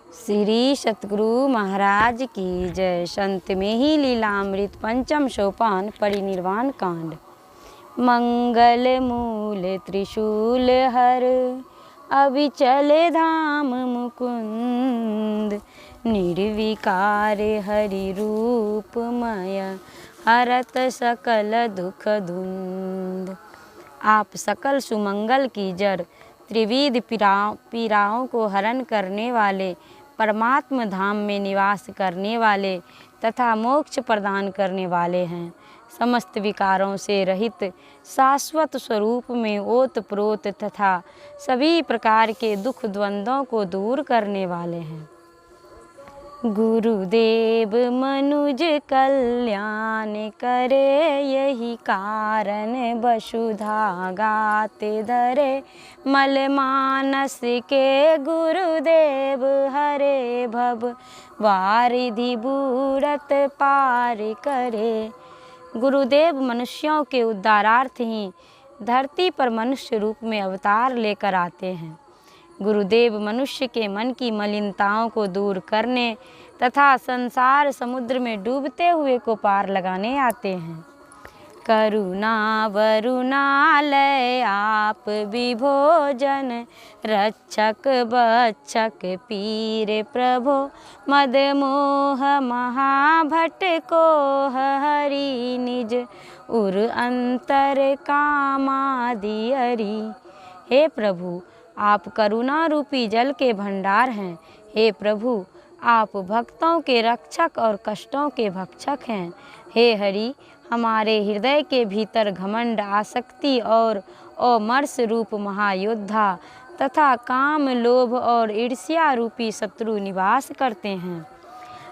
श्री सतगुरु महाराज की जय। संत में ही लीलामृत पंचम सोपान परिनिर्वाण कांड। मंगल मूल त्रिशूल हर अविचल धाम मुकुंद, निर्विकार हरि रूपमय हरत सकल दुख धुंध। आप सकल सुमंगल की जड़, त्रिविध पीड़ाओं को हरण करने वाले, परमात्म धाम में निवास करने वाले तथा मोक्ष प्रदान करने वाले हैं। समस्त विकारों से रहित शाश्वत स्वरूप में ओतप्रोत तथा सभी प्रकार के दुख द्वंद्वों को दूर करने वाले हैं। गुरुदेव मनुज कल्याण करे, यही कारण वसुधा गाते धरे। मल मानस के गुरुदेव हरे, भव वारिधि बूढ़त पार करे। गुरुदेव मनुष्यों के उद्धारार्थ ही धरती पर मनुष्य रूप में अवतार लेकर आते हैं। गुरुदेव मनुष्य के मन की मलिनताओं को दूर करने तथा संसार समुद्र में डूबते हुए को पार लगाने आते हैं। करुणा वरुणालय आप विभोजन, रक्षक बक्षक पीर प्रभो। मद मोह महाभट को हरि, निज उर अंतर कामादि हरि। हे प्रभु, आप करुणा रूपी जल के भंडार हैं। हे प्रभु, आप भक्तों के रक्षक और कष्टों के भक्षक हैं। हे हरि, हमारे हृदय के भीतर घमंड, आसक्ति और अमर्ष रूप महायोद्धा तथा काम, लोभ और ईर्ष्या रूपी शत्रु निवास करते हैं।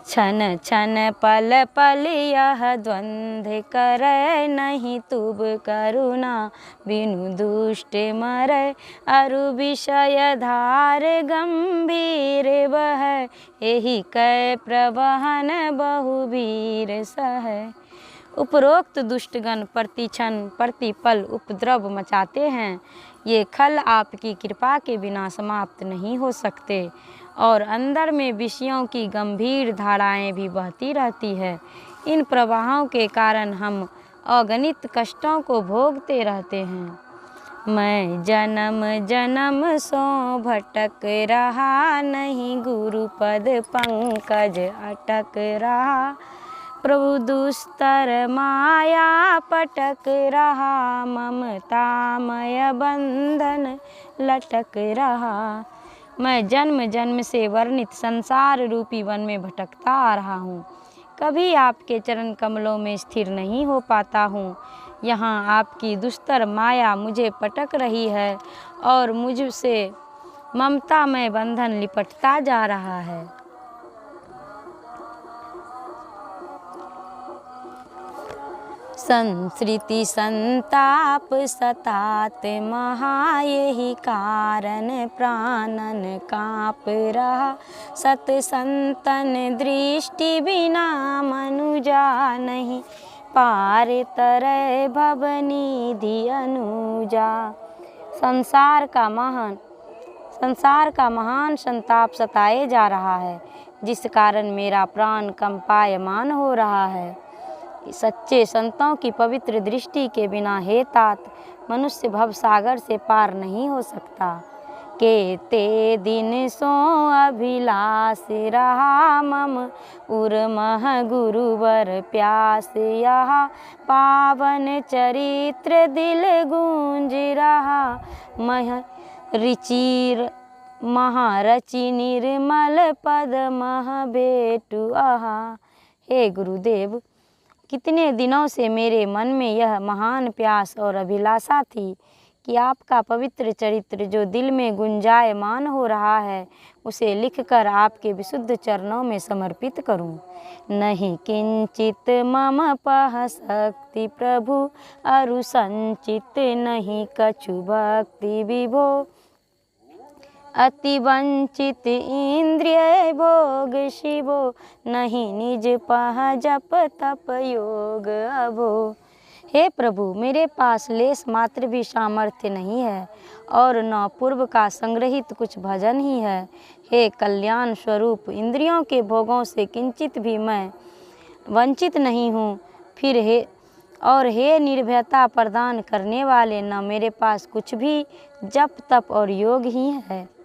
छन छन पल पल यह द्वंद्व करे, नहीं तुब करुणा बिनु दुष्ट मरै। अरु विषय धार गंभीर बह, यही कै प्रवहन बहुवीर सह। उपरोक्त दुष्टगण प्रतिक्षण प्रतिपल उपद्रव मचाते हैं। ये खल आपकी कृपा के बिना समाप्त नहीं हो सकते और अंदर में विषयों की गंभीर धाराएं भी बहती रहती है। इन प्रवाहों के कारण हम अगणित कष्टों को भोगते रहते हैं। मैं जन्म जन्म सो भटक रहा, नहीं गुरुपद पंकज अटक रहा। प्रभु दुस्तर माया पटक रहा, ममतामय बंधन लटक रहा। मैं जन्म जन्म से वर्णित संसार रूपी वन में भटकता आ रहा हूँ, कभी आपके चरण कमलों में स्थिर नहीं हो पाता हूँ। यहाँ आपकी दुस्तर माया मुझे पटक रही है और मुझसे ममता में बंधन लिपटता जा रहा है। संस्कृति संताप सतात महा, यही कारण प्राणन काँप रहा। सत संतन दृष्टि बिना मनुजा, नहीं पार तरय भवनिधि अनुजा। संसार का महान संताप सताए जा रहा है, जिस कारण मेरा प्राण कंपायमान हो रहा है। सच्चे संतों की पवित्र दृष्टि के बिना हे तात, मनुष्य भवसागर से पार नहीं हो सकता। केते दिन सो अभिलाष रहा, मम उर्मह गुरुवर प्यास यहाँ। पावन चरित्र दिल गूंज रहा, महारचि निर्मल पद मह बेटु आहा। हे गुरुदेव, कितने दिनों से मेरे मन में यह महान प्यास और अभिलाषा थी कि आपका पवित्र चरित्र जो दिल में गुंजायमान हो रहा है, उसे लिखकर आपके विशुद्ध चरणों में समर्पित करूं। नहीं किंचित मम पह शक्ति प्रभु, अरु संचित नहीं कछु भक्ति विभो। अति वंचित इंद्रिय भोग शिवो, नहीं निज पह जप तप योग अभो। हे प्रभु, मेरे पास लेस मात्र भी सामर्थ्य नहीं है और न पूर्व का संग्रहित कुछ भजन ही है। हे कल्याण स्वरूप, इंद्रियों के भोगों से किंचित भी मैं वंचित नहीं हूँ। फिर हे निर्भयता प्रदान करने वाले, न मेरे पास कुछ भी जप तप और योग ही है